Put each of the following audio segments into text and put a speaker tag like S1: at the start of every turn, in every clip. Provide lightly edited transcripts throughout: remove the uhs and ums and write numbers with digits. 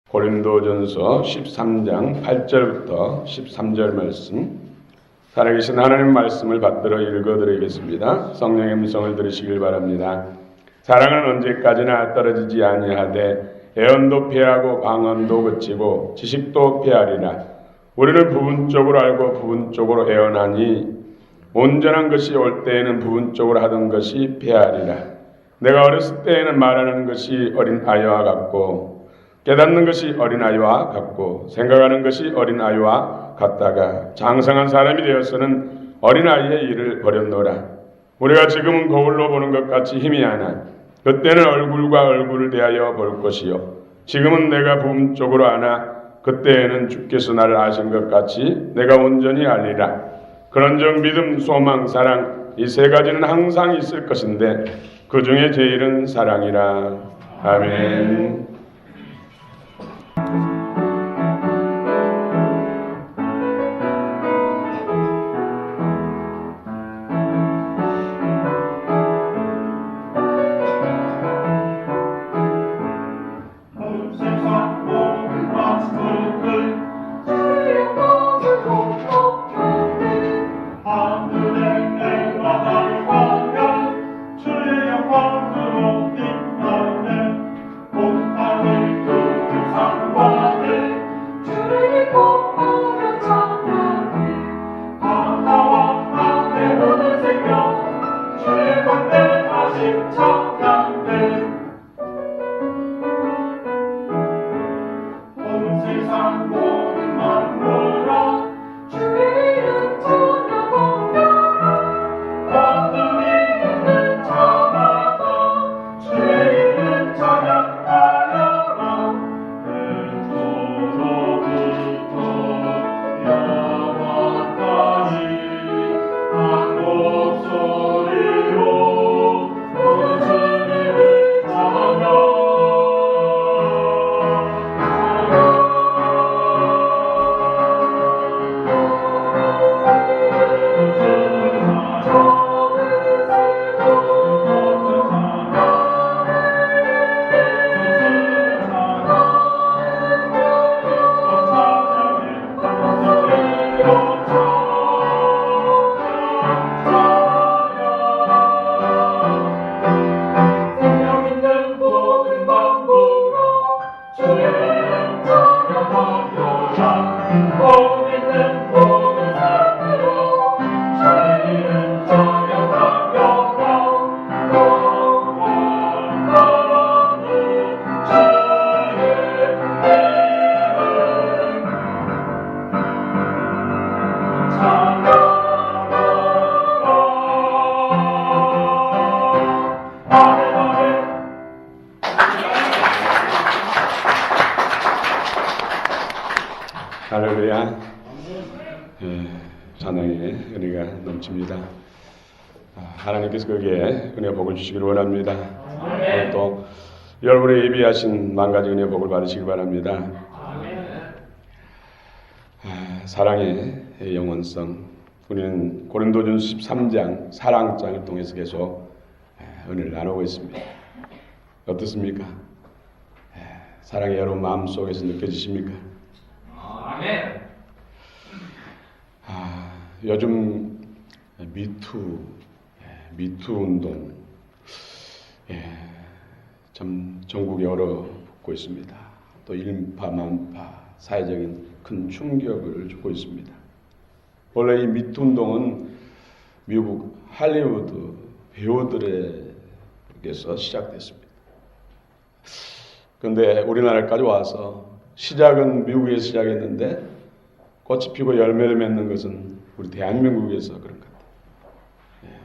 S1: 고린도전서 13장 8절부터 13절 말씀, 살아계신 하나님 말씀을 받들어 읽어드리겠습니다. 성령의 음성을 들으시길 바랍니다. 사랑은 언제까지나 떨어지지 아니하되 애언도 패하고 방언도 그치고 지식도 패하리라. 우리는 부분적으로 알고 부분적으로 애언하니 온전한 것이 올 때에는 부분적으로 하던 것이 패하리라. 내가 어렸을 때에는 말하는 것이 어린아이와 같고 깨닫는 것이 어린아이와 같고 생각하는 것이 어린아이와 같다가 장성한 사람이 되어서는 어린아이의 일을 버렸노라. 우리가 지금은 거울로 보는 것 같이 희미하나 그때는 얼굴과 얼굴을 대하여 볼 것이요 지금은 내가 부분적으로 아나 그때에는 주께서 나를 아신 것 같이 내가 온전히 알리라. 그런즉 믿음, 소망, 사랑 이 세 가지는 항상 있을 것인데 그 중에 제일은 사랑이라. 아멘. 할렐루야. 찬양의 은혜가 넘칩니다. 하나님께서 거기에 은혜 복을 주시기를 원합니다. 또 여러분의 예비하신 만가지 은혜 복을 받으시기 바랍니다. 사랑의 영원성, 우리는 고린도전서 13장 사랑장을 통해서 계속 은혜를 나누고 있습니다. 어떻습니까? 사랑이 여러분 마음속에서 느껴지십니까? 아멘. 요즘 미투 운동 참 전국에 얼어붙고 있습니다. 또 일파만파 사회적인 큰 충격을 주고 있습니다. 원래 이 미투 운동은 미국 할리우드 배우들에게서 시작됐습니다. 그런데 우리나라까지 와서 시작은 미국에서 시작했는데 꽃이 피고 열매를 맺는 것은 우리 대한민국에서 그런 것 같아요.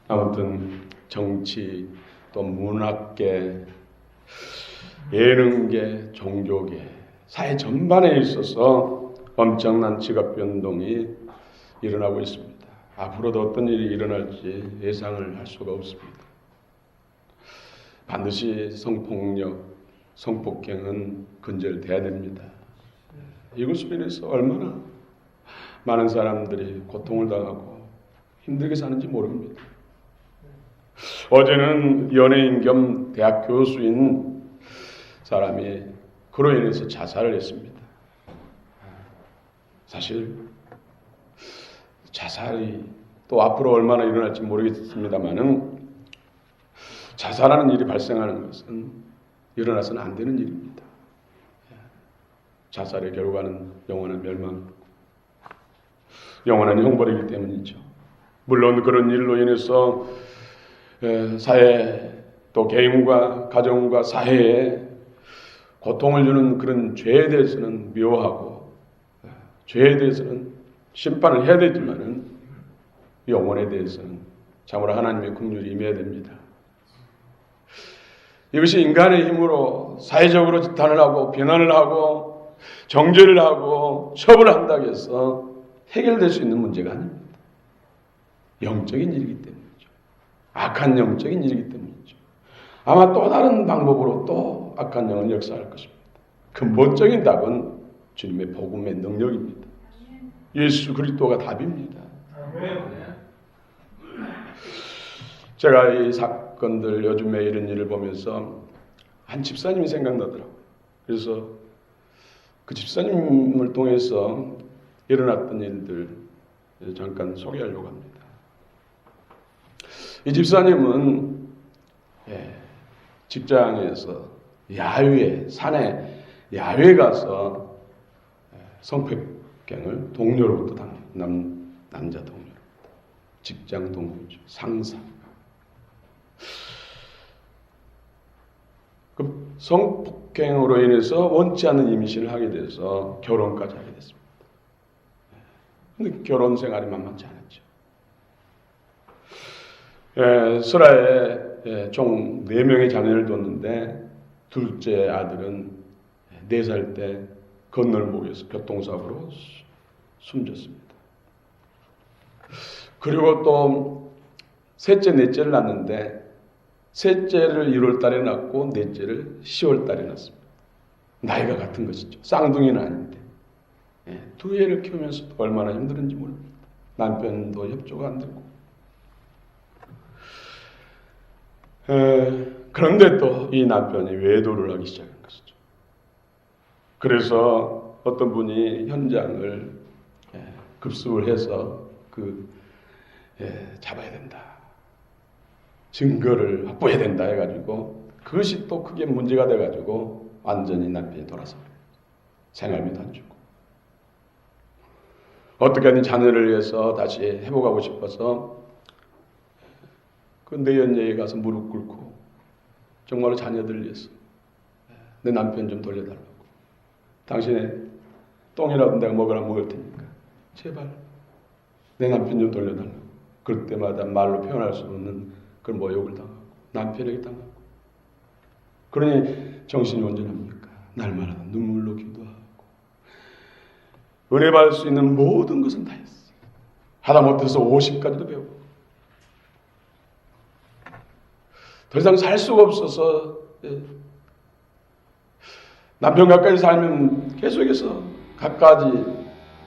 S1: 아무튼 정치, 또 문학계, 예능계, 종교계, 사회 전반에 있어서 엄청난 직업 변동이 일어나고 있습니다. 앞으로도 어떤 일이 일어날지 예상을 할 수가 없습니다. 반드시 성폭력, 성폭행은 근절돼야 됩니다. 이것으로 인해서 얼마나 많은 사람들이 고통을 당하고 힘들게 사는지 모릅니다. 어제는 연예인 겸 대학 교수인 사람이 그로 인해서 자살을 했습니다. 사실 자살이 또 앞으로 얼마나 일어날지 모르겠습니다만은 자살하는 일이 발생하는 것은 일어나서는 안 되는 일입니다. 자살의 결과는 영원한 멸망, 영원한 형벌이기 때문이죠. 물론 그런 일로 인해서 사회 또 개인과 가정과 사회에 고통을 주는 그런 죄에 대해서는 미워하고 죄에 대해서는 심판을 해야 되지만은 영혼에 대해서는 참으로 하나님의 긍휼이 임해야 됩니다. 이것이 인간의 힘으로 사회적으로 지탄을 하고 비난을 하고 정죄를 하고 처벌한다고 해서 해결될 수 있는 문제가 아닙니다. 영적인 일이기 때문이죠. 악한 영적인 일이기 때문이죠. 아마 또 다른 방법으로 또 악한 영은 역사할 것입니다. 근본적인 답은 주님의 복음의 능력입니다. 예수 그리스도가 답입니다. 제가 이 사건들 요즘에 이런 일을 보면서 한 집사님이 생각나더라고요. 그래서 그 집사님을 통해서 일어났던 일들 잠깐 소개하려고 합니다. 이 집사님은 직장에서 야외, 산에 야외 가서 성폭행을 동료로부터 당해요. 남자 동료로부터. 직장 동료죠. 상사. 그 성폭행으로 인해서 원치 않는 임신을 하게 돼서 결혼까지 하게 됐습니다. 근데 결혼 생활이 만만치 않았죠. 슬하에 총 4명의 자녀를 뒀는데 둘째 아들은 4살 때 건널목에서 교통사고로 숨졌습니다. 그리고 또 셋째, 넷째를 낳았는데 셋째를 1월 달에 낳고 넷째를 10월 달에 낳았습니다. 나이가 같은 것이죠. 쌍둥이는 아닌데. 두 애를 키우면서 얼마나 힘들은지 모릅니다. 남편도 협조가 안 되고. 그런데 또 이 남편이 외도를 하기 시작한 것이죠. 그래서 어떤 분이 현장을 급습을 해서 잡아야 된다. 증거를 확보해야 된다 해가지고 그것이 또 크게 문제가 돼가지고 완전히 남편이 돌아서 생활비도 안 주고 어떻게든 자녀를 위해서 다시 회복하고 싶어서 그 내연녀에 가서 무릎 꿇고 정말로 자녀들을 위해서 내 남편 좀 돌려달라고. 당신의 똥이라도 내가 먹을 테니까 제발 내 남편 좀 돌려달라고. 그럴 때마다 말로 표현할 수 없는 그런 모욕을 당하고 남편에게 당하고. 그러니 정신이 온전합니까? 날마다 눈물로 기도하고 은혜 받을 수 있는 모든 것은 다 했어. 하다못해서 50까지도 배우고 더 이상 살 수가 없어서 남편 가까이 살면 계속해서 갖가지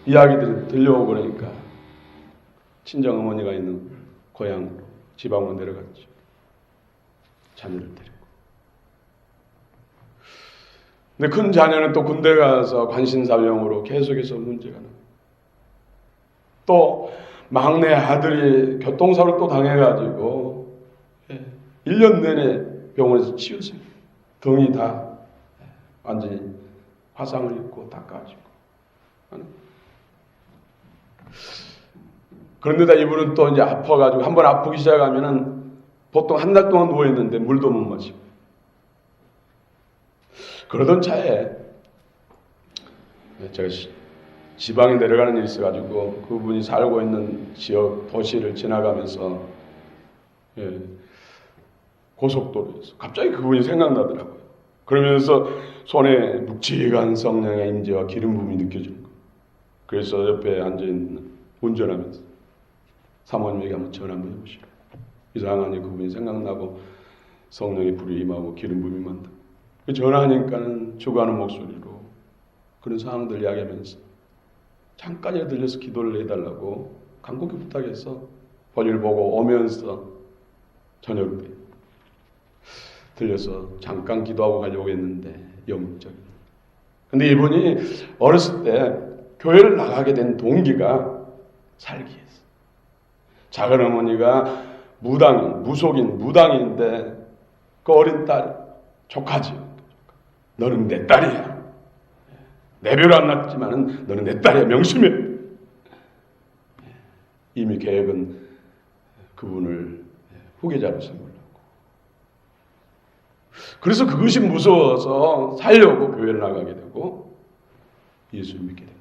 S1: 이야기들이 들려오고 그러니까 친정 어머니가 있는 고향으로 지방으로 내려갔죠. 자녀를 데리고. 근데 큰 자녀는 또 군대 가서 관신사병으로 계속해서 문제가 나요. 또 막내 아들이 교통사고를 또 당해가지고 1년 내내 병원에서 치유했어요. 등이 다 완전히 화상을 입고 닦아지고. 그런데다 이분은 또 이제 아파가지고 한번 아프기 시작하면은 보통 한 달 동안 누워있는데 물도 못 마시고. 그러던 차에 제가 지방에 내려가는 일이 있어가지고 그분이 살고 있는 지역 도시를 지나가면서 고속도로에서 갑자기 그분이 생각나더라고요. 그러면서 손에 묵직한 성령의 임재와 기름 부음이 느껴지는 거예요. 그래서 옆에 앉아있는 운전하면서 사모님에게 한번 전화 한번 해보시라. 이상하니 그분이 생각나고 성령의 불이 임하고 기름 부음이 만다. 전화하니까는 죽어가는 목소리로 그런 상황들 이야기하면서 잠깐이라도 들려서 기도를 해달라고 간곡히 부탁해서 볼일 보고 오면서 저녁 때 들려서 잠깐 기도하고 가려고 했는데 영적인 근데 이분이 어렸을 때 교회를 나가게 된 동기가 살기 위해서. 작은 어머니가 무당인데 그 어린 딸, 조카지. 너는 내 딸이야. 내별 안 낳았지만은 너는 내 딸이야. 명심해. 이미 계획은 그분을 후계자로 삼으려고. 그래서 그것이 무서워서 살려고 교회를 나가게 되고 예수를 믿게 된 거예요.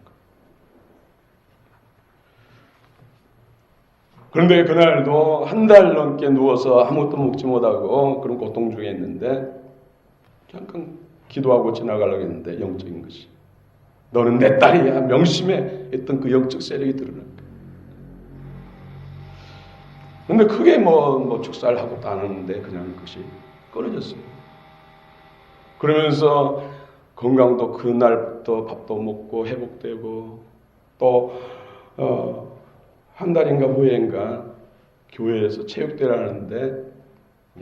S1: 그런데 그날도 한 달 넘게 누워서 아무것도 먹지 못하고 그런 고통 중에 있는데 잠깐 기도하고 지나가려고 했는데 영적인 것이 너는 내 딸이야 명심해 했던 그 영적 세력이 드러난 거예요. 근데 크게 뭐 축사를 하고도 안 하는데 그냥 그것이 끊어졌어요. 그러면서 건강도 그날부터 밥도 먹고 회복되고 또 한 달인가 후에인가 교회에서 체육대회를 하는데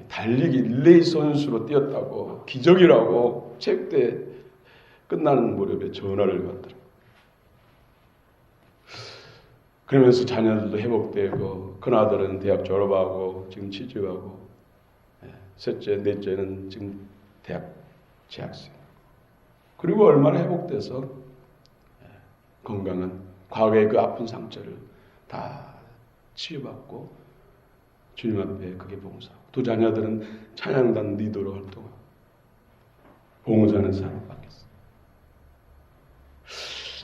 S1: 달리기 릴레이 선수로 뛰었다고 기적이라고 체육대회 끝나는 무렵에 전화를 받더라고요. 그러면서 자녀들도 회복되고 큰아들은 대학 졸업하고 지금 취직하고 셋째, 넷째는 지금 대학 재학생. 그리고 얼마나 회복돼서 건강한 과거의 그 아픈 상처를 다 치유받고 주님 앞에 그게 봉사하고 두 자녀들은 찬양단 리더로 활동하고 봉사하는 사람 바뀌었어요.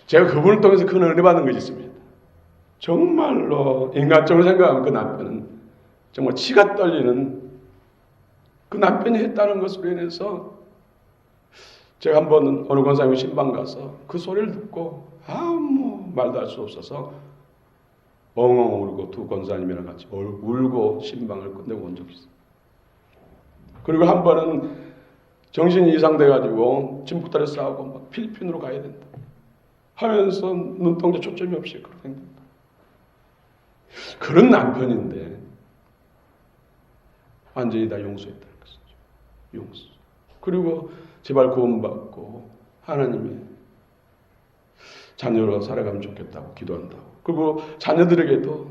S1: 제가 그분을 통해서 큰 은혜 받은 것이 있습니다. 정말로 인간적으로 생각하면 그 남편은 정말 치가 떨리는 그 남편이 했다는 것으로 인해서 제가 한번 어느 권사님 신방 가서 그 소리를 듣고 아무 말도 할 수 없어서 엉엉 울고 두 권사님이랑 같이 울고 신방을 끝내고 온 적이 있어요. 그리고 한 번은 정신이 이상돼가지고 진북다리 싸우고 막 필리핀으로 가야 된다 하면서 눈동자 초점이 없이 그렇게 된다. 그런 남편인데 완전히 다 용서했다는 것이죠. 용서. 그리고 제발 구원받고 하나님의 자녀로 살아가면 좋겠다고 기도한다고. 그리고 자녀들에게도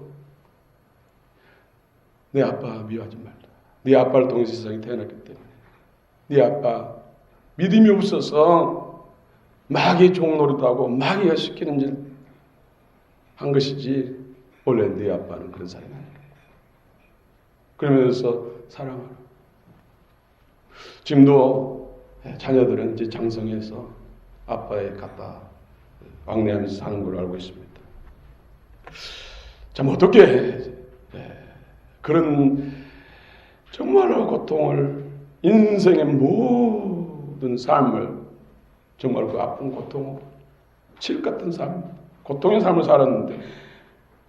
S1: 내 아빠 미워하지 말라. 네 아빠를 통해서 세상에 태어났기 때문에 네 아빠 믿음이 없어서 마귀의 종노릇하고 마귀가 시키는 일 한 것이지 원래 네 아빠는 그런 사람이 아니야. 그러면서 사랑하라. 지금도 자녀들은 이제 장성해서 아빠의 갖다 왕래하면서 사는 걸로 알고 있습니다. 참 어떻게 그런 정말로 고통을 인생의 모든 삶을 정말 그 아픈 고통으로 칠 같은 삶, 고통의 삶을 살았는데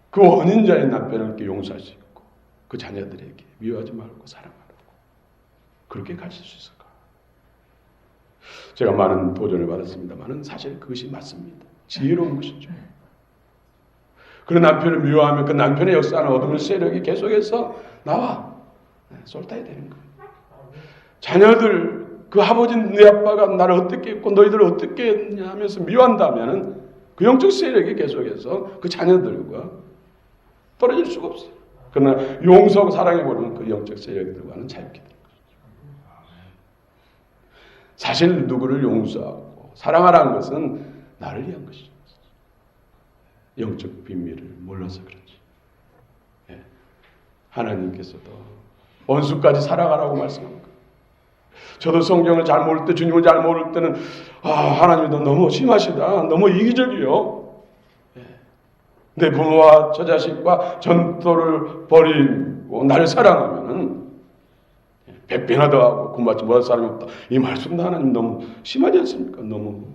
S1: 그 원인자인 남편을 이렇게 용서할 수 있고 그 자녀들에게 미워하지 말고 사랑하라고 그렇게 가실 수 있을까? 제가 많은 도전을 받았습니다만 사실 그것이 맞습니다. 지혜로운 것이죠. 그런 남편을 미워하면 그 남편의 역사는 어둠의 세력이 계속해서 나와 쏠타야 되는 거예요. 자녀들 그 아버지 네 아빠가 나를 어떻게 했고 너희들을 어떻게 했냐 하면서 미워한다면 그 영적 세력이 계속해서 그 자녀들과 떨어질 수가 없어요. 그러나 용서하고 사랑해버리면 그 영적 세력들과는 자유케 되는 거죠. 사실 누구를 용서하고 사랑하라는 것은 나를 위한 것이죠. 영적 비밀을 몰라서 그렇지. 하나님께서도 원수까지 사랑하라고 말씀합니다. 저도 성경을 잘 모를 때, 주님을 잘 모를 때는 하나님도 너무 심하시다. 너무 이기적이요. 내 부모와 저 자식과 전도를 버리고 나를 사랑하면은 백배나 더하고 구원받지 못할 사람이 없다. 이 말씀도 하나님 너무 심하지 않습니까? 너무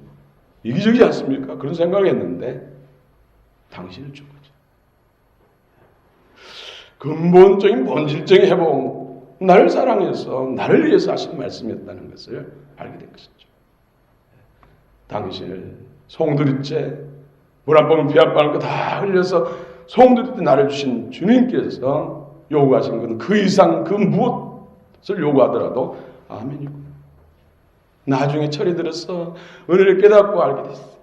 S1: 이기적이지 않습니까? 그런 생각을 했는데 당신을 준 거죠. 근본적인 본질적인 회복, 나를 사랑해서 나를 위해서 하신 말씀이었다는 것을 알게 된 것이죠. 당신을 송두리째 물 한 방울 피 한 방울 다 흘려서 송두리째 나를 주신 주님께서 요구하신 건 그 이상 그 무엇을 요구하더라도 아멘이고 나중에 철이 들어서 은혜를 깨닫고 알게 됐어요.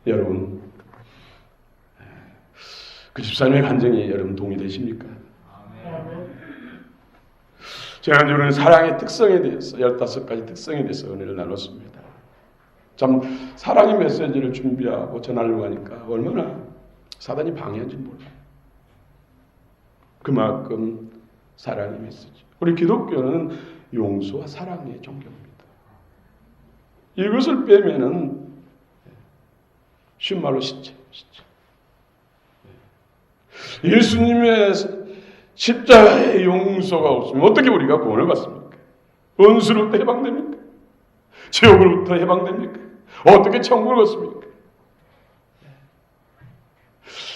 S1: 여러분, 그 집사님의 간증이 여러분 동의되십니까? 지난주에는 사랑의 특성에 대해서 15가지 특성에 대해서 은혜를 나눴습니다. 참 사랑의 메시지를 준비하고 전하려고 하니까 얼마나 사단이 방해한지 몰라요. 그만큼 사랑의 메시지. 우리 기독교는 용서와 사랑의 종교입니다. 이것을 빼면은 쉬운 말로 시체. 예수님의 십자가의 용서가 없으면 어떻게 우리가 구원을 받습니까? 원수로부터 해방됩니까? 지옥으로부터 해방됩니까? 어떻게 천국을 얻습니까?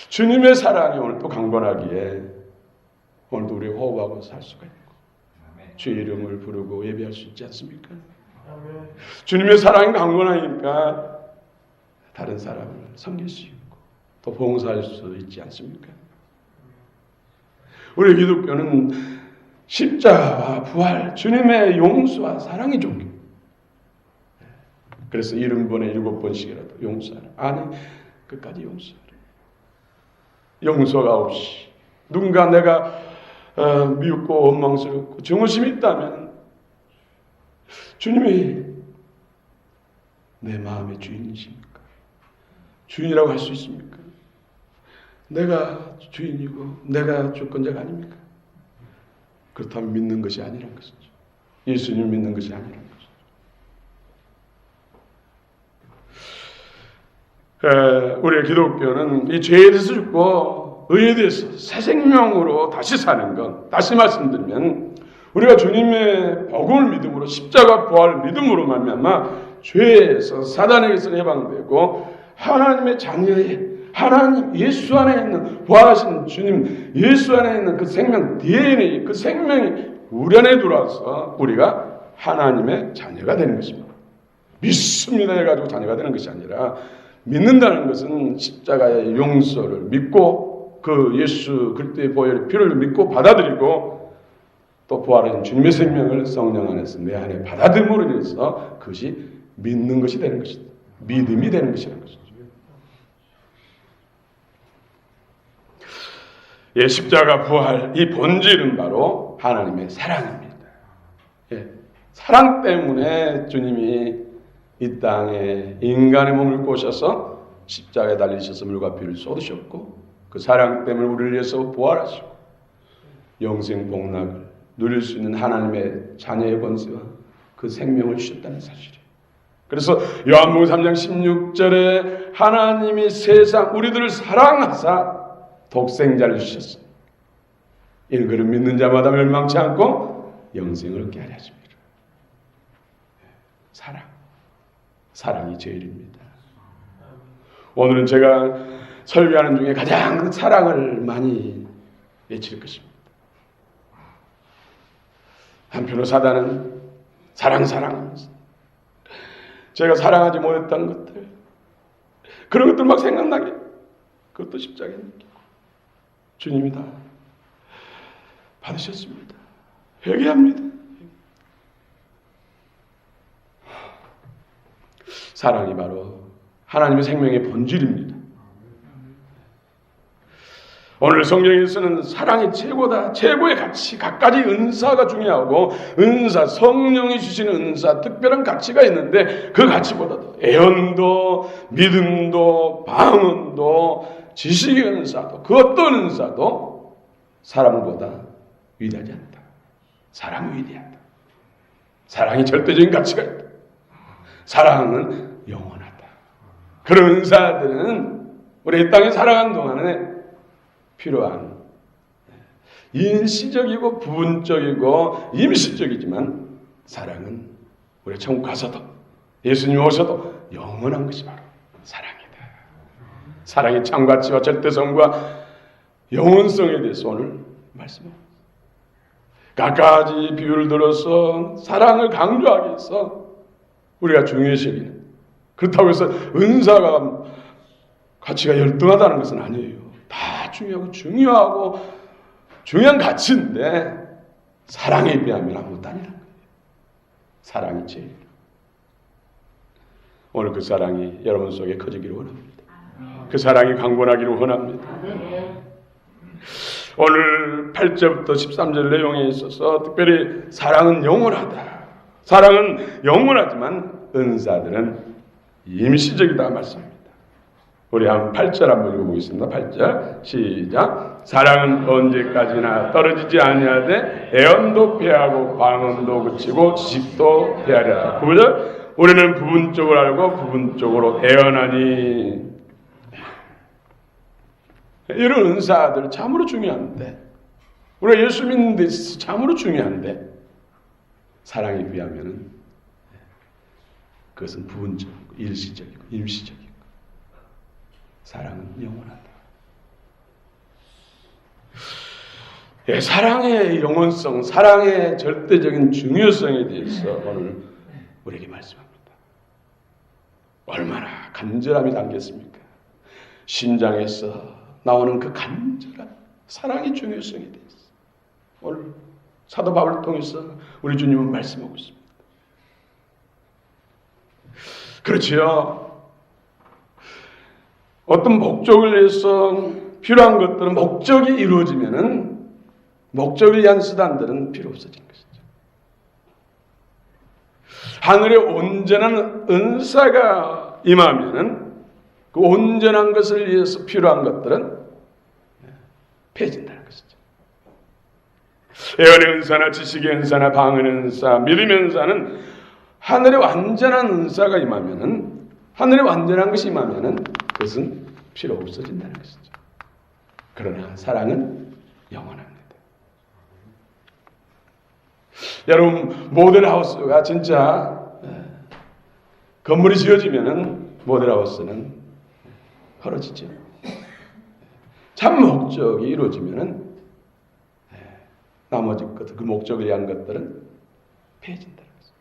S1: 주님의 사랑이 오늘도 강건하기에 오늘도 우리 호흡하고 살 수가 있고 주의 이름을 부르고 예배할 수 있지 않습니까? 주님의 사랑이 강건하니까 다른 사람을 섬길 수 있고 또 봉사할 수 있지 않습니까? 우리 기독교는 십자가와 부활, 주님의 용서와 사랑의 종교. 그래서 70번에 7번씩이라도 용서하라. 아니, 끝까지 용서하라. 용서가 없이 누군가 내가 미웠고 원망스럽고 증오심이 있다면 주님이 내 마음의 주인이십니까? 주인이라고 할 수 있습니까? 내가 주인이고 내가 주권자가 아닙니까? 그렇다면 믿는 것이 아니란 것이죠. 예수님을 믿는 것이 아니란 것이죠. 우리 기독교는 이 죄에 대해서 죽고 의에 대해서 새 생명으로 다시 사는 것. 다시 말씀드리면 우리가 주님의 복음을 믿음으로 십자가 부활을 믿음으로 말미암아 죄에서 사단에게서 해방되고 하나님의 자녀의 하나님 예수 안에 있는 부활하신 주님 예수 안에 있는 그 생명 DNA 그 생명이 우리 안에 들어와서 우리가 하나님의 자녀가 되는 것입니다. 믿습니다 해가지고 자녀가 되는 것이 아니라 믿는다는 것은 십자가의 용서를 믿고 그 예수 그리스도의 보혈의 피를 믿고 받아들이고 또 부활하신 주님의 생명을 성령 안에서 내 안에 받아들임으로 인해서 그것이 믿는 것이 되는 것이다. 믿음이 되는 것이라는 것이죠. 예, 십자가 부활 이 본질은 바로 하나님의 사랑입니다. 예, 사랑 때문에 주님이 이 땅에 인간의 몸을 꼬셔서 십자가에 달리셔서 물과 피를 쏟으셨고 그 사랑 때문에 우리를 위해서 부활하시고 영생 복락을 누릴 수 있는 하나님의 자녀의 권세와 그 생명을 주셨다는 사실이에요. 그래서 요한복음 3장 16절에 하나님이 세상 우리들을 사랑하사 독생자를 주셨습니다. 이는 그를 믿는 자마다 멸망치 않고 영생을 얻게 하려 하십니다. 사랑이 제일입니다. 오늘은 제가 설교하는 중에 가장 사랑을 많이 외칠 것입니다. 한편으로 사단은 사랑하면서 제가 사랑하지 못했던 것들 그런 것들 막 생각나게 그것도 십자가에 느끼고 주님이 다 받으셨습니다. 회개합니다. 사랑이 바로 하나님의 생명의 본질입니다. 오늘 성경에서는 사랑이 최고다. 최고의 가치, 갖가지 은사가 중요하고 은사, 성령이 주시는 은사, 특별한 가치가 있는데 그 가치보다도 애언도, 믿음도, 방언도, 지식의 은사도, 그 어떤 은사도 사랑보다 위대하지 않다. 사랑이 위대하다. 사랑이 절대적인 가치가 있다. 사랑은 영원하다. 그런 은사들은 우리 이 땅에 살아가는 동안에 필요한 일시적이고 부분적이고 임시적이지만 사랑은 우리 천국 가서도 예수님 오셔도 영원한 것이 바로 사랑이다. 사랑의 참가치와 절대성과 영원성에 대해서 오늘 말씀합니다. 갖가지 비유를 들어서 사랑을 강조하기 위해서 우리가 중요시 여기는 그렇다고 해서 은사가 가치가 열등하다는 것은 아니에요. 다 중요하고 중요한 가치인데 사랑에 비하면 아무것도 아니라는 거예요. 사랑이 제일. 오늘 그 사랑이 여러분 속에 커지기를 원합니다. 그 사랑이 강건하기를 원합니다. 오늘 8절부터 13절 내용에 있어서 특별히 사랑은 영원하다. 사랑은 영원하지만 은사들은 임시적이다 말씀입니다. 우리 한 8절 한번 읽어보겠습니다. 8절 시작. 사랑은 언제까지나 떨어지지 아니하되 애언도 패하고 방언도 그치고 지식도 패하리라. 9절 우리는 부분적으로 알고 부분적으로 애언하니. 이런 은사들 참으로 중요한데, 우리가 예수 믿는 데 있어서 참으로 중요한데, 사랑에 비하면은 그것은 부분적이고 일시적이고 임시적이고, 사랑은 영원하다. 예, 사랑의 영원성, 사랑의 절대적인 중요성에 대해서 오늘 우리에게 말씀합니다. 얼마나 간절함이 담겼습니까? 신장에서 나오는 그 간절한 사랑의 중요성에 대해서 오늘 사도 바울을 통해서 우리 주님은 말씀하고 있습니다. 그렇지요. 어떤 목적을 위해서 필요한 것들은 목적이 이루어지면은 목적을 위한 수단들은 필요 없어진 것이죠. 하늘에 온전한 은사가 임하면은 그 온전한 것을 위해서 필요한 것들은 폐해진다는 것이죠. 예언의 은사나 지식의 은사나 방언의 은사, 믿음의 은사는 하늘에 완전한 은사가 임하면은, 하늘에 완전한 것이 임하면은 그것은 필요 없어진다는 것이죠. 그러나 사랑은 영원합니다. 여러분, 모델하우스가 진짜 건물이 지어지면은 모델하우스는 벌어지죠. 참 목적이 이루어지면은 나머지 것들, 그 목적을 위한 것들은 폐해진다는 거죠.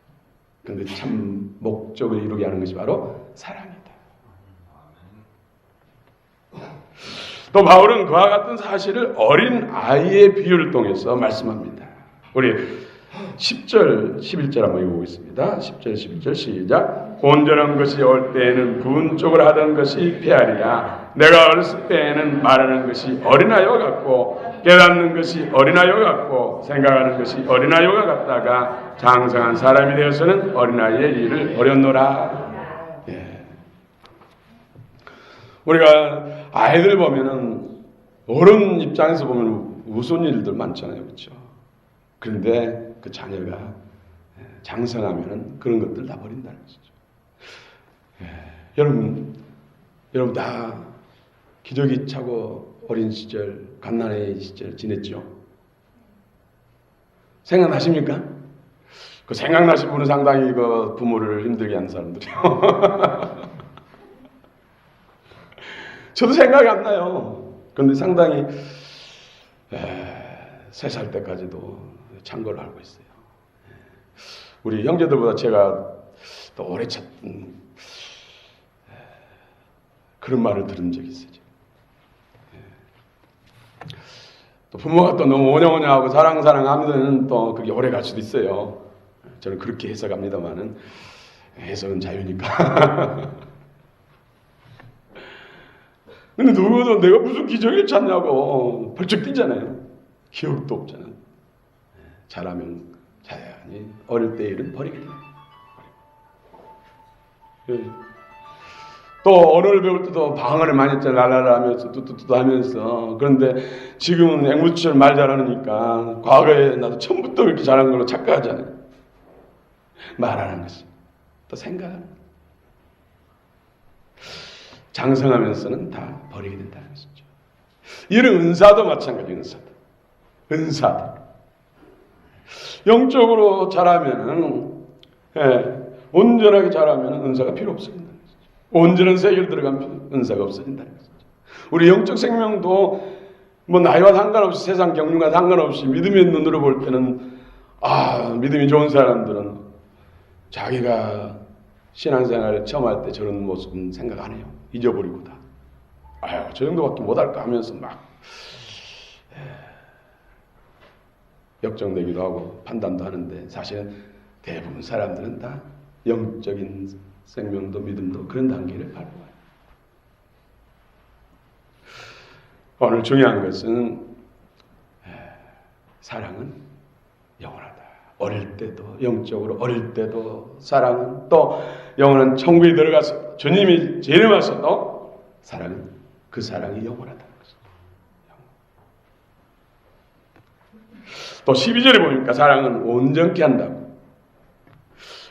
S1: 그런데 참 목적을 이루게 하는 것이 바로 사랑이다. 또 바울은 그와 같은 사실을 어린 아이의 비유를 통해서 말씀합니다. 우리 10절, 11절 한번 읽어보겠습니다. 10절, 11절 시작. 온전한 것이 올 때에는 부분적으로 하던 것이 폐하리라. 내가 어렸을 때에는 말하는 것이 어린아이와 같고 깨닫는 것이 어린아이와 같고 생각하는 것이 어린아이와 같다가 장성한 사람이 되어서는 어린아이의 일을 버렸노라. 예. 우리가 아이들 보면은 어른 입장에서 보면 무서운 일들 많잖아요. 그렇죠? 그런데 그 자녀가 장성하면은 그런 것들 다 버린다는 것이죠. 예. 여러분 다 기저귀 차고 어린 시절, 갓난아이 시절 지냈죠? 생각나십니까? 그 생각나신 분은 상당히 그 부모를 힘들게 하는 사람들이요. 저도 생각이 안 나요. 그런데 상당히 3살 때까지도 참고를 알고 있어요. 우리 형제들보다 제가 더 오래 찾은 그런 말을 들은 적이 있어요. 또 부모가 또 너무 오냐오냐하고 사랑하면 또 그게 오래 갈 수도 있어요. 저는 그렇게 해석합니다만은 해석은 자유니까. 근데 누구도 내가 무슨 기적을 찾냐고 벌쩍 뛰잖아요. 기억도 없잖아요. 잘하면 자연히 어릴 때 일은 버리게 돼요. 또 언어를 배울 때도 방언을 많이 했잖아요. 랄랄라 하면서 뚜뚜뚜 하면서. 그런데 지금은 앵무새처럼 말 잘하니까 과거에 나도 처음부터 그렇게 잘한 걸로 착각하잖아요. 말하는 것이 또 생각하는 것. 장성하면서는 다 버리게 된다는 것이죠. 이런 은사도 마찬가지예요. 은사도 영적으로 잘하면은 온전하게 잘하면은 은사가 필요 없어진다는 것이죠. 온전한 세계로 들어가면 은사가 없어진다는 것이죠. 우리 영적 생명도 뭐 나이와 상관없이 세상 경륜과 상관없이 믿음의 눈으로 볼 때는 믿음이 좋은 사람들은 자기가 신앙생활을 처음 할 때 저런 모습은 생각 안 해요. 잊어버리고 다. 저 정도밖에 못할까 하면서 막 역정되기도 하고 판단도 하는데 사실은 대부분 사람들은 다 영적인 생명도 믿음도 그런 단계를 밟아요. 오늘 중요한 것은 사랑은 영원하다. 어릴 때도 영적으로 어릴 때도 사랑은, 또 영원한 천국에 들어가서 주님이 재림하셔도 사랑은, 그 사랑이 영원하다는 것이죠. 또 12절에 보니까 사랑은 온전케 한다고.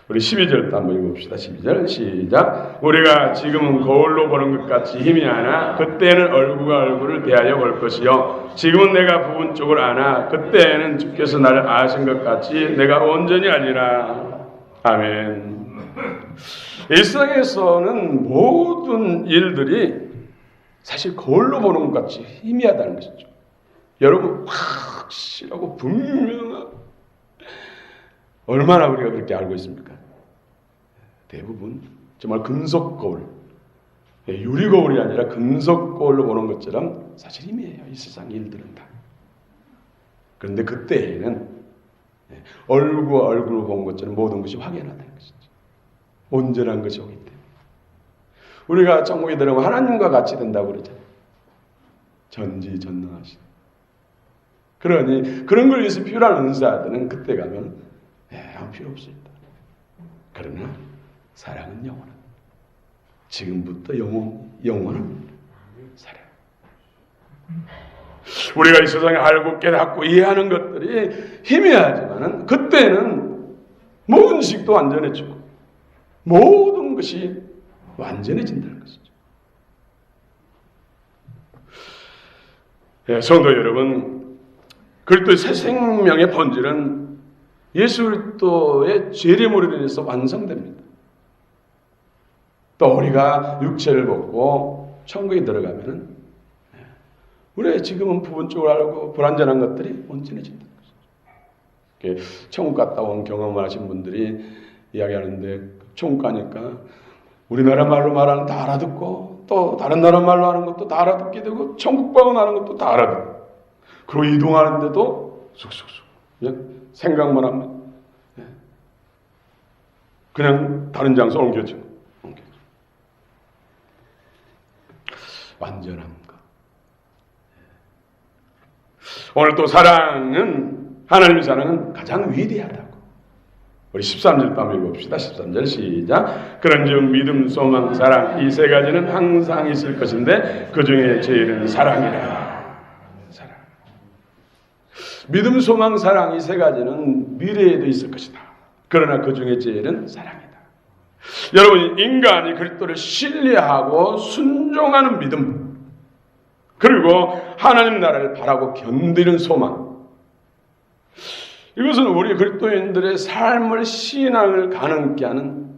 S1: 우리 12절도 한번 읽어봅시다. 12절 시작. 우리가 지금은 거울로 보는 것 같이 희미하나 그때는 얼굴과 얼굴을 대하여 볼 것이요 지금은 내가 부분적으로 아나 그때는 주께서 나를 아신 것 같이 내가 온전히 아니라. 아멘. 이 세상에서는 모든 일들이 사실 거울로 보는 것 같이 희미하다는 것이죠. 여러분, 확실하고 분명하고 얼마나 우리가 그렇게 알고 있습니까? 대부분 정말 금속 거울, 유리 거울이 아니라 금속 거울로 보는 것처럼 사실 희미해요. 이 세상 일들은 다. 그런데 그때에는 얼굴과 얼굴로 본 것처럼 모든 것이 확연하다는 것이죠. 온전한 것이 오기 때문에. 우리가 천국에 들어가면 하나님과 같이 된다고 그러잖아요. 전지전능하신. 그러니 그런 걸 위해서 필요한 은사들은 그때 가면 아무 필요 없습니다. 그러나 사랑은 영원한, 지금부터 영원한 사랑. 우리가 이 세상에 알고 깨닫고 이해하는 것들이 희미하지만은 그때는 모든 식도 완전해지고 모든 것이 완전해진다는 것이죠. 성도 여러분, 그리스도의 새 생명의 본질은 예수 그리스도의 재림으로 인해서 완성됩니다. 또 우리가 육체를 벗고 천국에 들어가면은 우리 지금은 부분적으로 알고 불완전한 것들이 온전해진다는 것이죠. 천국 갔다 온 경험을 하신 분들이 이야기하는데 천국 가니까 우리나라 말로 말하는 다 알아듣고 또 다른 나라 말로 하는 것도 다 알아듣게 되고 천국 방언하는 것도 다 알아듣고 그리고 이동하는데도 쑥쑥쑥 그냥 생각만 하면 그냥 다른 장소 옮겨져. 완전한 것. 오늘 또 사랑은, 하나님의 사랑은 가장 위대하다고. 우리 13절 한번 읽어봅시다. 13절 시작. 그런즉 믿음, 소망, 사랑 이 세 가지는 항상 있을 것인데 그 중에 제일은 사랑이라. 사랑. 믿음, 소망, 사랑 이 세 가지는 미래에도 있을 것이다. 그러나 그 중에 제일은 사랑이다. 여러분, 인간이 그리스도를 신뢰하고 순종하는 믿음, 그리고 하나님 나라를 바라고 견디는 소망, 이것은 우리 그리스도인들의 삶을, 신앙을 가능케 하는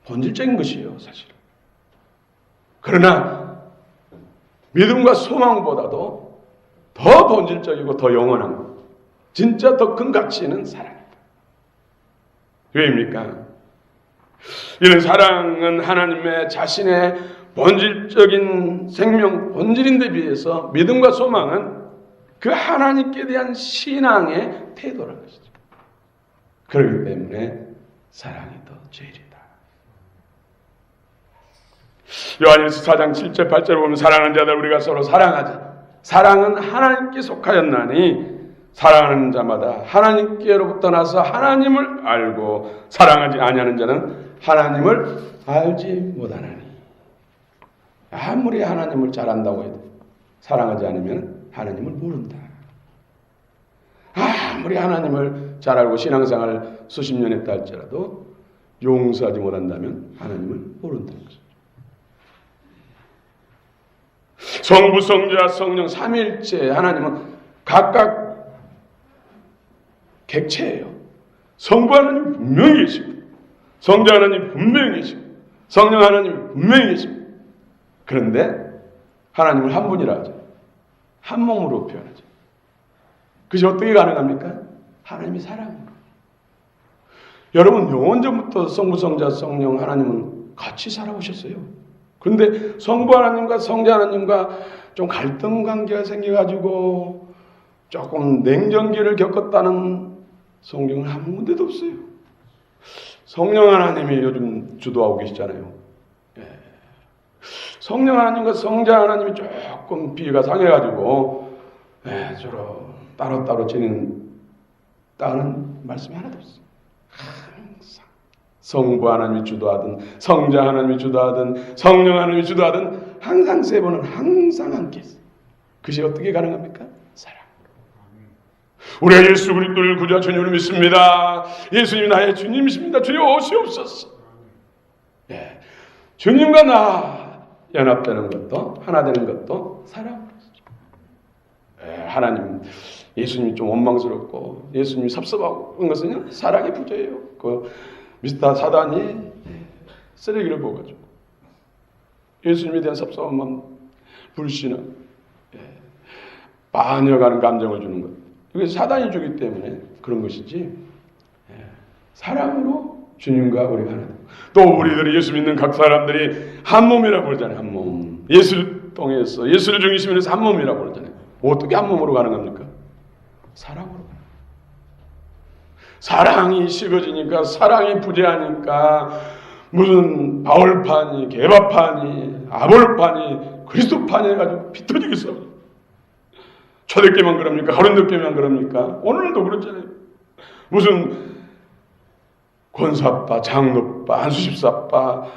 S1: 본질적인 것이에요, 사실. 그러나 믿음과 소망보다도 더 본질적이고 더 영원한 것, 진짜 더 큰 가치는 사랑이다. 왜입니까? 이런 사랑은 하나님의 자신의 본질적인 생명, 본질인데 비해서 믿음과 소망은 그 하나님께 대한 신앙의 태도라는 것이죠. 그렇기 때문에 사랑이 더 제일이다. 요한일서 4장 7절 8절을 보면 사랑하는 자들 우리가 서로 사랑하자. 사랑은 하나님께 속하였나니 사랑하는 자마다 하나님께로부터 나서 하나님을 알고 사랑하지 아니하는 자는 하나님을 알지 못하나니. 아무리 하나님을 잘 안다고 해도 사랑하지 않으면 하나님을 모른다. 아무리 하나님을 잘 알고 신앙생활을 수십 년 했다 할지라도 용서하지 못한다면 하나님을 모른다는 거죠. 성부, 성자, 성령 삼위일체 하나님은 각각 객체예요. 성부 하나님 분명히 계시고, 성자 하나님 분명히 계시고, 성령 하나님 분명히 계십니다. 그런데 하나님을 한 분이라 하죠. 한 몸으로 표현하죠. 그것이 어떻게 가능합니까? 하나님이 사랑으로. 여러분, 영원전부터 성부, 성자, 성령 하나님은 같이 살아오셨어요. 그런데 성부 하나님과 성자 하나님과 좀 갈등 관계가 생겨가지고 조금 냉전기를 겪었다는 성경은 한 군데도 없어요. 성령 하나님이 요즘 주도하고 계시잖아요. 성령 하나님과 성자 하나님이 조금 비위가 상해가지고 따로따로 지낸다는 말씀이 하나도 없어요. 항상 성부 하나님이 주도하든 성자 하나님이 주도하든 성령 하나님이 주도하든 항상 세 분은 항상 함께 있어요. 그것이 어떻게 가능합니까? 사랑. 우리가 예수 그리스도를 구주와 주님을 믿습니다. 예수님이 나의 주님이십니다. 주여 오시옵소서. 주님과 나 연합되는 것도 하나 되는 것도 사랑으로서. 하나님, 예수님이 좀 원망스럽고 예수님이 섭섭하고 그런 것은 사랑의 부재예요. 그 미스터 사단이 쓰레기를 부어가지고 예수님에 대한 섭섭함만 불신은 반역하는 감정을 주는 것. 이게 사단이 주기 때문에 그런 것이지. 사랑으로 주님과 우리가 하나. 또 우리들이 예수 믿는 각 사람들이 한 몸이라고 그러잖아요. 한 몸. 예수를 통해서 예수를 중심으로 해서 한 몸이라고 그러잖아요. 어떻게 한 몸으로 가능합니까? 사랑으로. 사랑이 식어지니까, 사랑이 부재하니까 무슨 바울판이, 개바판이, 아볼판이, 그리스도판이 해가지고 비터지겠어. 초대교회만 그럽니까? 거린도교회만 그럽니까? 오늘도 그렇잖아요. 무슨 권사파, 장로파, 안수집사파,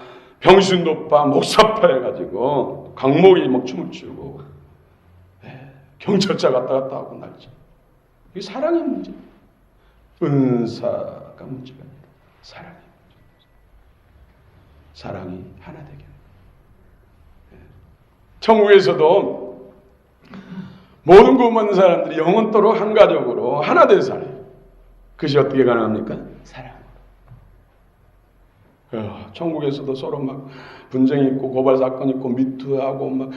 S1: 병신도파, 목사파 해가지고 강목이 막 춤을 추고 경찰차 갔다 갔다 하고 날지. 이게 사랑의 문제. 은사가 문제가 아니라 사랑의 문제. 사랑이 하나 되게. 천국에서도 모든 구원받는 사람들이 영원토록 한 가족으로 하나 된 사람. 그것이 어떻게 가능합니까? 사랑. 천국에서도 서로 막 분쟁이 있고 고발 사건 있고 미투하고 막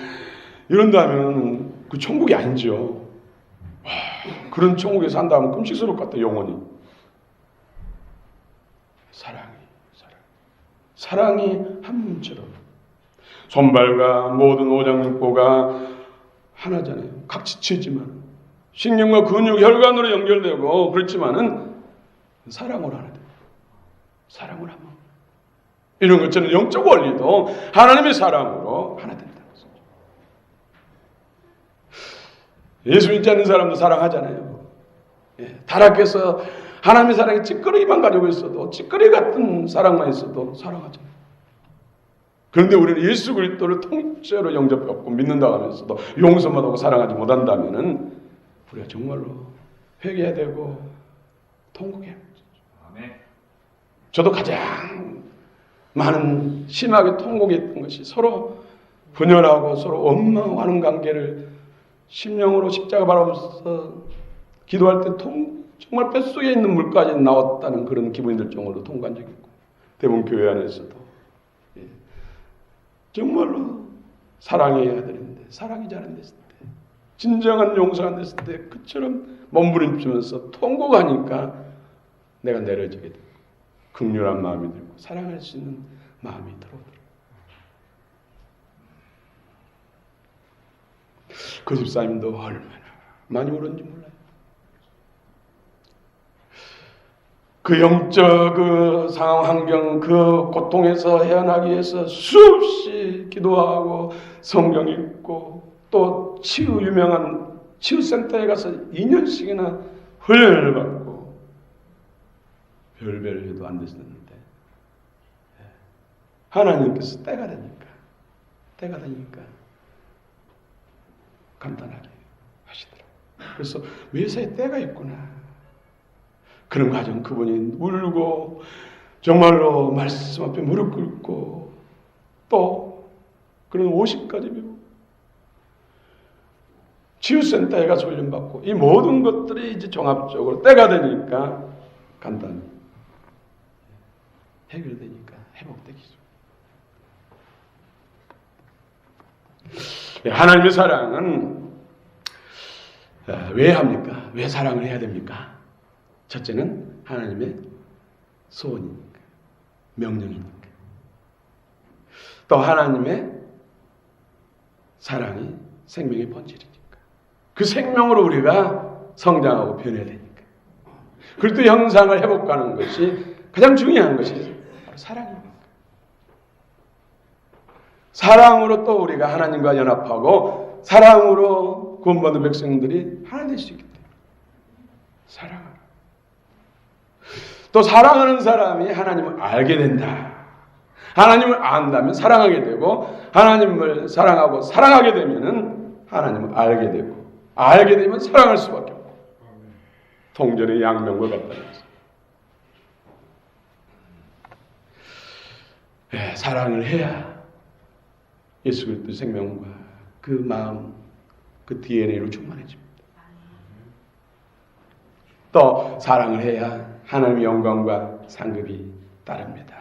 S1: 이런다면 그 천국이 아니죠. 그런 천국에 산다면 끔찍스러울 것 같아. 영원히. 사랑이 한 몸처럼 손발과 모든 오장육부가 하나잖아요. 각지 치지만 신경과 근육, 혈관으로 연결되고 그렇지만은 사랑으로 하나 돼요. 사랑으로 한 몸. 이런 것처럼 영적 원리도 하나님의 사랑으로 하나 된다는 거죠. 예수 믿지 않는 사람도 사랑하잖아요. 타락해서 하나님의 사랑이 찌꺼리만 가지고 있어도, 찌꺼리 같은 사랑만 있어도 사랑하잖아요. 그런데 우리는 예수 그리스도를 통째로 영접받고 믿는다고 하면서도 용서받고 사랑하지 못한다면은 우리가 정말로 회개해야 되고 통곡해야 되죠. 저도 가장 많은 심하게 통곡했던 것이 서로 분열하고 서로 원망하는 관계를 심령으로 십자가 바라보면서 기도할 때 정말 뱃속에 있는 물까지 나왔다는 그런 기분이 들 정도로 통곡한 적이 있고, 대부분 교회 안에서도 정말로 사랑해야 되는데 사랑이 잘 안 됐을 때, 진정한 용서가 안 됐을 때 그처럼 몸부림치면서 통곡하니까 내가 내려지게 되고 긍휼한 마음이 들고 사랑할 수 있는 마음이 들어오더라고요. 그 집사님도 얼마나 많이 울었는지 몰라요. 그 영적 그 상황 환경, 그 고통에서 헤어나기 위해서 수없이 기도하고 성경 읽고 또 치유 유명한 치유센터에 가서 2년씩이나 훈련을 받고 별별 해도 안 됐었는데 하나님께서 때가 되니까 간단하게 하시더라고요. 그래서 매사에 때가 있구나. 그런 과정 그분이 울고 정말로 말씀 앞에 무릎 꿇고 또 그런 50가지 배우고 치유센터에 가서 훈련받고 이 모든 것들이 이제 종합적으로 때가 되니까 간단히 해결되니까 회복되기죠. 하나님의 사랑은 왜 합니까? 왜 사랑을 해야 됩니까? 첫째는 하나님의 소원이니까, 명령이니까. 또 하나님의 사랑이 생명의 본질이니까. 그 생명으로 우리가 성장하고 변해야 되니까. 그리스도 형상을 회복하는 것이 가장 중요한 것이 바로 사랑입니다. 사랑으로 또 우리가 하나님과 연합하고 사랑으로 구원받는 백성들이 하나 될 수 있기 때문에 사랑하라. 또 사랑하는 사람이 하나님을 알게 된다. 하나님을 안다면 사랑하게 되고 하나님을 사랑하고 사랑하게 되면은 하나님을 알게 되고 알게 되면 사랑할 수밖에 없고 동전의 양면과 같다는 것입니다. 사랑을 해야 예수 그리스도의 생명과 그 마음, 그 DNA로 충만해집니다. 또 사랑을 해야 하나님의 영광과 상급이 따릅니다.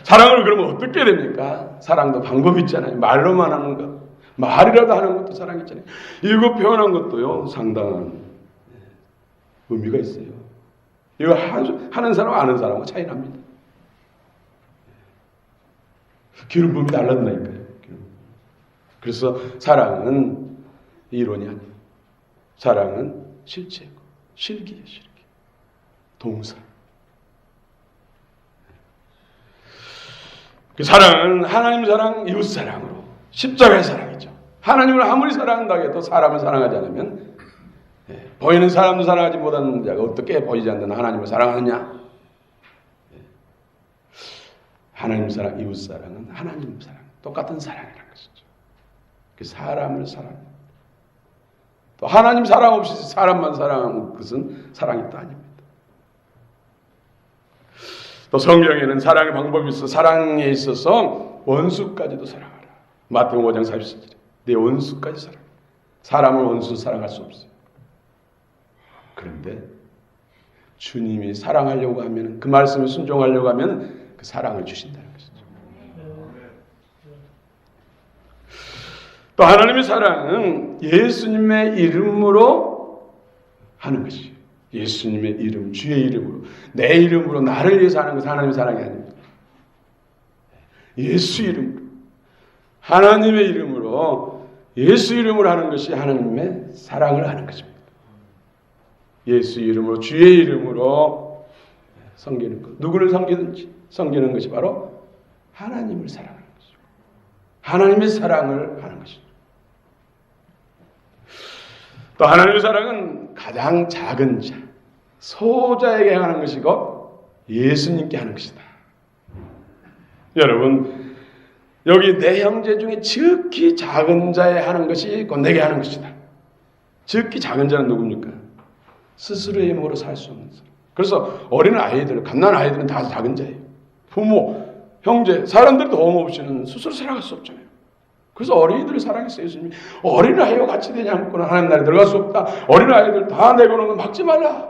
S1: 사랑을 그러면 어떻게 됩니까? 사랑도 방법이 있잖아요. 말로만 하는 것, 말이라도 하는 것도 사랑 있잖아요. 이거 표현한 것도요 상당한 의미가 있어요. 이거 하는 사람 아는 사람하고 차이 납니다. 기름 부음이 달라진다니까요. 그래서 사랑은 이론이 아니에요. 사랑은 실체고 실기예요. 실기. 동사. 그 사랑은 하나님 사랑, 이웃 사랑으로 십자가의 사랑이죠. 하나님을 아무리 사랑한다고 해도 사람을 사랑하지 않으면 보이는 사람도 사랑하지 못하는 자가 어떻게 보이지 않는 하나님을 사랑하느냐? 하나님 사랑, 이웃 사랑은 하나님 사랑, 똑같은 사랑이라는 것이죠. 그 사람을 사랑합니다. 또 하나님 사랑 없이 사람만 사랑하는 것은 사랑이 또 아닙니다. 또 성경에는 사랑의 방법이 있어 사랑에 있어서 원수까지도 사랑하라. 마태복음 5장 44절에 내 원수까지 사랑해. 사람을 원수 사랑할 수 없어요. 그런데 주님이 사랑하려고 하면 그 말씀에 순종하려고 하면 그 사랑을 주신다는 것이죠. 또 하나님의 사랑은 예수님의 이름으로 하는 것이에요. 예수님의 이름, 주의 이름으로, 내 이름으로 나를 위해서 하는 것은 하나님의 사랑이 아닙니다. 예수 이름으로, 하나님의 이름으로, 예수 이름으로 하는 것이 하나님의 사랑을 하는 것입니다. 예수 이름으로, 주의 이름으로 섬기는 것. 누구를 섬기든지 섬기는 것이 바로 하나님을 사랑하는 것이고 하나님의 사랑을 하는 것이죠. 또 하나님의 사랑은 가장 작은 자, 소자에게 하는 것이고 예수님께 하는 것이다. 여러분, 여기 내 형제 중에 지극히 작은 자에 하는 것이 곧 내게 하는 것이다. 지극히 작은 자는 누굽니까? 스스로의 힘으로 살 수 없는 사람. 그래서 어린 아이들, 갓난 아이들은 다 작은 자예요. 부모, 형제, 사람들 도움 없이는 스스로 살아갈 수 없잖아요. 그래서 어린이들을 사랑했어요. 예수님이 어린아이와 같이 되지 않고는 하나님 나라에 들어갈 수 없다. 어린아이들 다 내고는 건 막지 말라.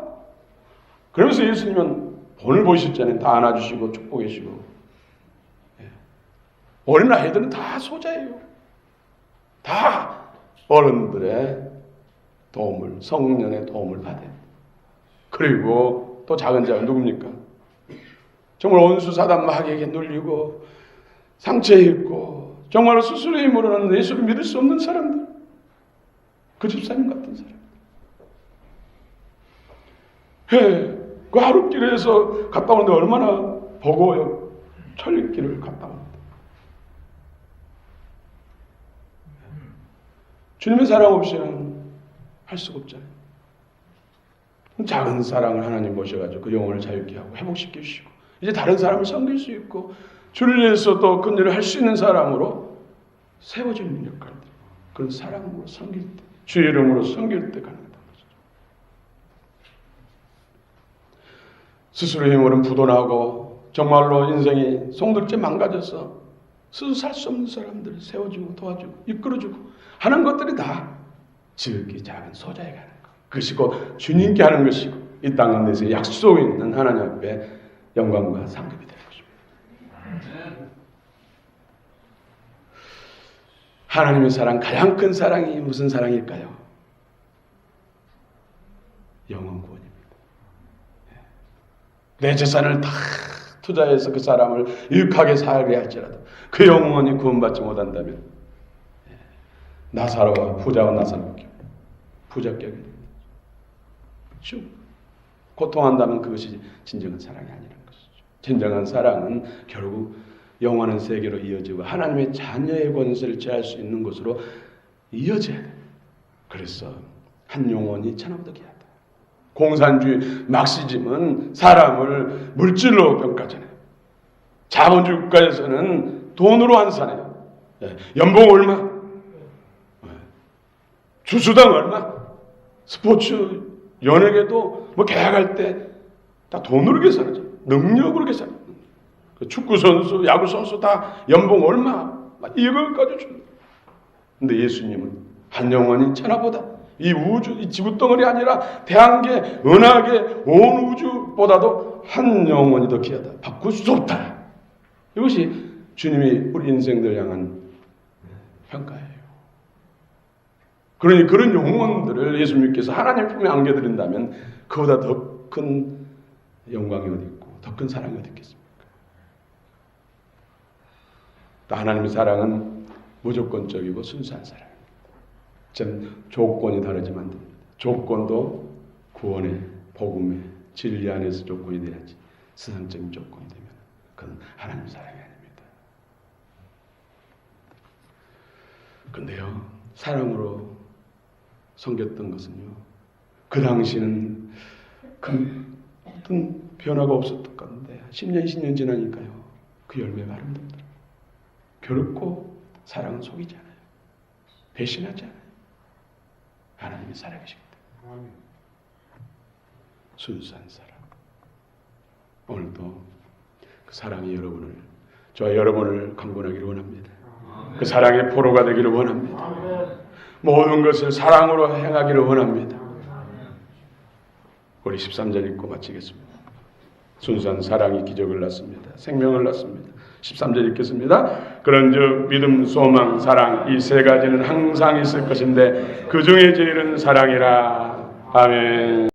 S1: 그러면서 예수님은 본을 보이셨잖아요. 다 안아주시고 축복해주시고. 어린아이들은 다 소자예요. 다 어른들의 도움을, 성년의 도움을 받아요. 그리고 또 작은 자가 누굽니까? 정말 원수 사단 마귀에게 눌리고 상처에 있고 정말로 스스로의 힘으로는 예수를 믿을 수 없는 사람들, 그 집사님 같은 사람. 그 하룻길에서 갔다 오는데 얼마나 버거워요. 철길을 갔다 오는데. 주님의 사랑 없이는 할 수가 없잖아요. 작은 사랑을 하나님 모셔가지고 그 영혼을 자유케 하고 회복시켜 주시고 이제 다른 사람을 섬길 수 있고 주를 위해서 또 그 일을 할 수 있는 사람으로 세워지는 역할들, 그런 사랑으로 섬길 때, 주의 이름으로 섬길 때 가능하다는 거죠. 스스로의 힘으로는 부도나고 정말로 인생이 송두리째 망가져서 스스로 살 수 없는 사람들을 세워주고 도와주고 이끌어주고 하는 것들이 다 지극히 작은 소자에 가는 것. 그것이 곧 주님께 하는 것이고 이 땅 가운데서 약속이 있는 하나님 앞에 영광과 상급이 되는 것입니다. 하나님의 사랑, 가장 큰 사랑이 무슨 사랑일까요? 영원 구원입니다. 내 재산을 다 투자해서 그 사람을 유익하게 살게 할지라도 그 영혼이 구원받지 못한다면 나사로와 부자와 나사로께 부자격이 그렇죠? 고통한다면 그것이 진정한 사랑이 아니라는 것이죠. 진정한 사랑은 결국 영원한 세계로 이어지고 하나님의 자녀의 권세를 취할 수 있는 것으로 이어져야 돼요. 그래서 한 영혼이 천하보다 귀하다. 공산주의 막시즘은 사람을 물질로 평가하잖아요. 자본주의 국가에서는 돈으로 환산해요. 연봉 얼마? 주수당 얼마? 스포츠 연예계도 뭐 계약할 때 다 돈으로 계산하죠. 능력으로 계산해요. 축구 선수, 야구 선수 다 연봉 얼마? 이걸까지 줍니다. 근데 예수님은 한 영혼이 천하보다 이 우주, 이 지구 덩어리 아니라 태양계, 은하계, 온 우주보다도 한 영혼이 더 귀하다. 바꿀 수 없다. 이것이 주님이 우리 인생들 향한 평가예요. 그러니 그런 영혼들을 예수님께서 하나님 품에 안겨드린다면 그보다 더 큰 영광이 어디 있고 더 큰 사랑이 어디 있겠습니까? 또 하나님의 사랑은 무조건적이고 순수한 사랑입니다. 전 조건이 다르지만 조건도 구원의 복음의 진리 안에서 조건이 돼야지 세상적인 조건이 되면 그건 하나님의 사랑이 아닙니다. 근데요, 사랑으로 섬겼던 것은요, 그 당시는 어떤 변화가 없었던 건데 10년, 20년 지나니까요, 그 열매가 아름답더라고요. 결코 사랑은 속이지 않아요. 배신하지 않아요. 하나님의 사랑이시기 때문에. 순수한 사랑. 오늘도 그 사랑이 저와 여러분을 강권하기를 원합니다. 그 사랑의 포로가 되기를 원합니다. 모든 것을 사랑으로 행하기를 원합니다. 우리 13절 읽고 마치겠습니다. 순수한 사랑이 기적을 낳습니다. 생명을 낳습니다. 13절 읽겠습니다. 그런즉 믿음, 소망, 사랑 이 세 가지는 항상 있을 것인데 그 중에 제일은 사랑이라. 아멘.